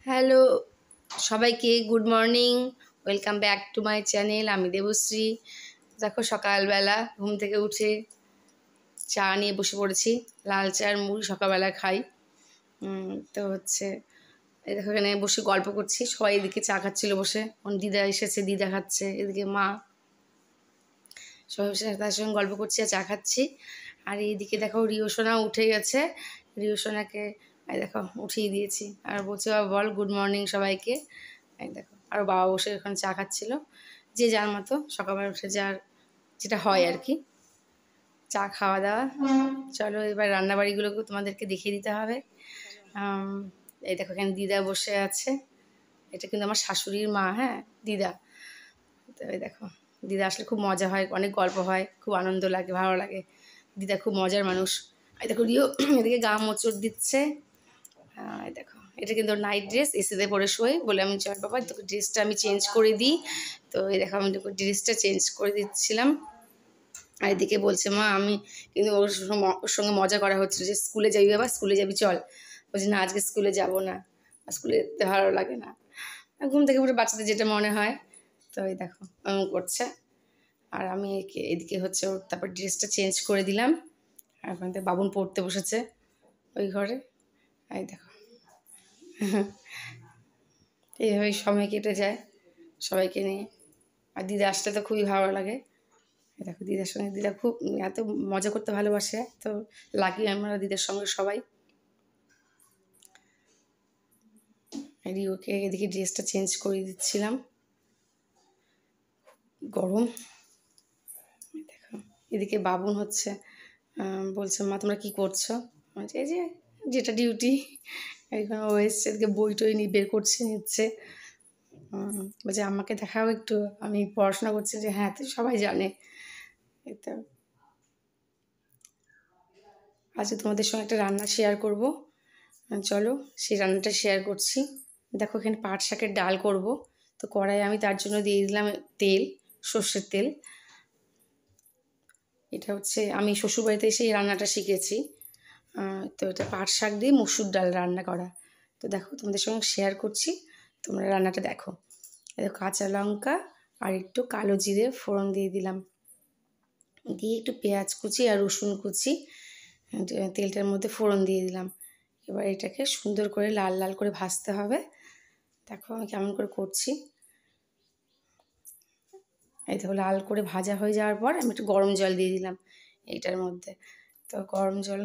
Hello সবাইকে, good morning. Welcome back to my channel. আমি দেবশ্রী। দেখো সকালবেলা ঘুম থেকে উঠে চা নিয়ে বসে পড়েছি। লাল চা আর মুড়ি সকালবেলা খাই। তো এই দেখো এখানে বসে গল্প করছি। সবাই এদিকে চা খাচ্ছিল বসে। দিদা এসেছে, দিদা খাচ্ছে, এদিকে মা, সবাই বসে তার সঙ্গে গল্প করছি আর চা খাচ্ছি। আর এইদিকে দেখো রিওসোনা উঠে গেছে। রিওসোনাকে এই দেখো উঠিয়ে দিয়েছি আর বলছে বাবা বল গুড মর্নিং সবাইকে। এই দেখো আর বাবা বসে ওখানে চা খাচ্ছিল। যে যার মতো সকালবেলা উঠে যার যেটা হয় আর কি, চা খাওয়া দাওয়া। চলো এবার রান্নাবাড়িগুলোকে তোমাদেরকে দেখিয়ে দিতে হবে। এই দেখো এখানে দিদা বসে আছে। এটা কিন্তু আমার শাশুড়ির মা, হ্যাঁ দিদা। তো এই দেখো দিদা আসলে খুব মজা হয়, অনেক গল্প হয়, খুব আনন্দ লাগে, ভালো লাগে। দিদা খুব মজার মানুষ। এই দেখো রিও এদিকে গা মোচড় দিচ্ছে। এই দেখো এটা কিন্তু নাইট ড্রেস, এসিতে পরে শোয় বলে আমি চল বাবা তোকে ড্রেসটা আমি চেঞ্জ করে দিই। তো এই দেখো আমি তোকে ড্রেসটা চেঞ্জ করে দিচ্ছিলাম। আর এদিকে বলছে মা আমি কিন্তু ওর সঙ্গে মজা করা হচ্ছে যে স্কুলে যাবি বাবা, স্কুলে যাবি চল। বলছি না আজকে স্কুলে যাব না, স্কুলে যেতে ভালো লাগে না। ঘুম থেকে উঠে বাচ্চাদের যেটা মনে হয়। তো এই দেখো করছে। আর আমি এদিকে ওর তারপর ড্রেসটা চেঞ্জ করে দিলাম। আর ওখান থেকে বাবুন পড়তে বসেছে ওই ঘরে। এই দেখো এইভাবেই সময় কেটে যায় সবাইকে নিয়ে। আর দিদা আসলে তো খুবই ভালো লাগে। দেখো দিদার সঙ্গে দিদা খুব এত মজা করতে ভালোবাসে, তো লাগি আমরা দিদার সঙ্গে সবাই। রিওকে এদিকে ড্রেসটা চেঞ্জ করে দিচ্ছিলাম, গরম। দেখো এদিকে বাবুন বলছে মা তোমরা কী করছো? এই যে যেটা ডিউটি। এইখানে ও এসছে, এদিকে বই টই নিয়ে বের করছে, নিচ্ছে। বলছে আমাকে দেখাও একটু, আমি পড়াশোনা করছি। যে হ্যাঁ তো সবাই জানে। এই তো আজকে তোমাদের সঙ্গে একটা রান্না শেয়ার করব। চলো সেই রান্নাটা শেয়ার করছি। দেখো এখানে পাট শাকের ডাল করব। তো কড়াই আমি তার জন্য দিয়ে দিলাম তেল, সর্ষের তেল। এটা আমি শ্বশুরবাড়িতে এসে এই রান্নাটা শিখেছি। তো এটা পাট শাক দিয়ে মসুর ডাল রান্না করা। তো দেখো তোমাদের সঙ্গে শেয়ার করছি, তোমরা রান্নাটা দেখো। দেখো কাঁচা লঙ্কা আর একটু কালো জিরে ফোড়ন দিয়ে দিলাম, দিয়ে একটু পেঁয়াজ কুচি আর রসুন কুচি তেলটার মধ্যে ফোড়ন দিয়ে দিলাম। এবার এটাকে সুন্দর করে লাল লাল করে ভাজতে হবে। দেখো আমি কেমন করে করছি। এই দেখো লাল করে ভাজা হয়ে যাওয়ার পর আমি একটু গরম জল দিয়ে দিলাম এইটার মধ্যে। তো গরম জল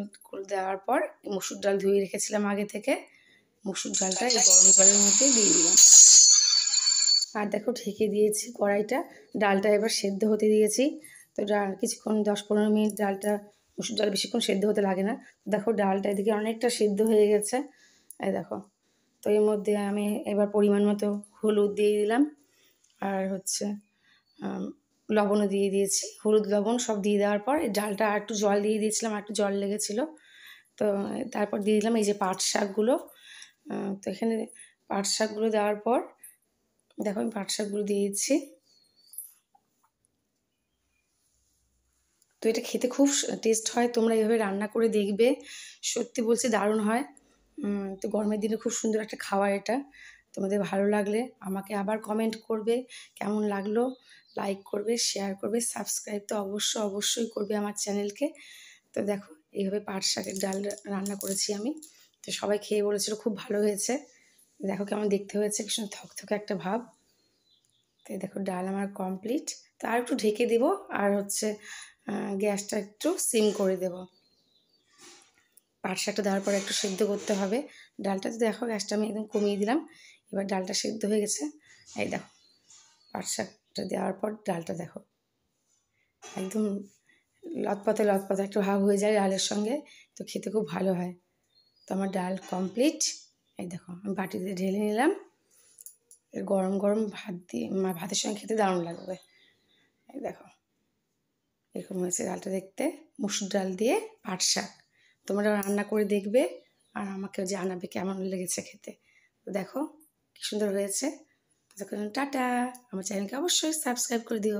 দেওয়ার পর মসুর ডাল ধুয়ে রেখেছিলাম আগে থেকে, মসুর ডালটা এই গরম জলের মধ্যে দিয়ে দিলাম। আর দেখো ঢেকে দিয়েছি কড়াইটা, ডালটা এবার সেদ্ধ হতে দিয়েছি। তো কিছুক্ষণ 10-15 মিনিট ডালটা, মসুর ডাল বেশিক্ষণ সেদ্ধ হতে লাগে না। দেখো ডালটা এদিকে অনেকটা সেদ্ধ হয়ে গেছে। এই দেখো তো এর মধ্যে আমি এবার পরিমাণ মতো হলুদ দিয়ে দিলাম। আর লবণও দিয়ে দিয়েছি, হলুদ লবণ সব দিয়ে দেওয়ার পর এই ডালটা আর একটু জল দিয়ে দিয়েছিলাম, আর একটু জল লেগেছিলো। তো তারপর দিয়ে দিলাম এই যে পাট শাকগুলো। তো এখানে পাট শাকগুলো দেওয়ার পর দেখো আমি পাট শাকগুলো দিয়ে দিচ্ছি। তো এটা খেতে খুব টেস্ট হয়, তোমরা এভাবে রান্না করে দেখবে, সত্যি বলছি দারুণ হয়। তো গরমের দিনে খুব সুন্দর একটা খাবার এটা। তোমাদের ভালো লাগলে আমাকে আবার কমেন্ট করবে কেমন লাগলো, লাইক করবে, শেয়ার করবে, সাবস্ক্রাইব তো অবশ্যই করবে আমার চ্যানেলকে। তো দেখো এইভাবে পাট শাকের ডাল রান্না করেছি আমি। তো সবাই খেয়ে বলেছিল খুব ভালো হয়েছে। দেখো কেমন দেখতে হয়েছে, ভীষণ থকথকে একটা ভাব। তো দেখো ডাল আমার কমপ্লিট। তো আর একটু ঢেকে দেবো, আর গ্যাসটা একটু সিম করে দেব। পাট শাকটা দেওয়ার পর একটু সেদ্ধ করতে হবে ডালটা। তো দেখো গ্যাসটা আমি একদম কমিয়ে দিলাম। এবার ডালটা সেদ্ধ হয়ে গেছে। এই দেখো পাট শাকটা দেওয়ার পর ডালটা দেখো একদম লতপথে একটু ভাব হয়ে যায় ডালের সঙ্গে। তো খেতে খুব ভালো হয়। তো আমার ডাল কমপ্লিট। এই দেখো আমি বাটিতে ঢেলে নিলাম। গরম গরম ভাত দিয়ে ভাতের সঙ্গে খেতে দারুণ লাগবে। এই দেখো এরকম হয়েছে ডালটা দেখতে, মসুর ডাল দিয়ে পাট শাক। তোমরা রান্না করে দেখবে আর আমাকে জানাবে কেমন লেগেছে খেতে। তো দেখো কি সুন্দর হয়েছে। টাটা, আমার চ্যানেলকে অবশ্যই সাবস্ক্রাইব করে দিও।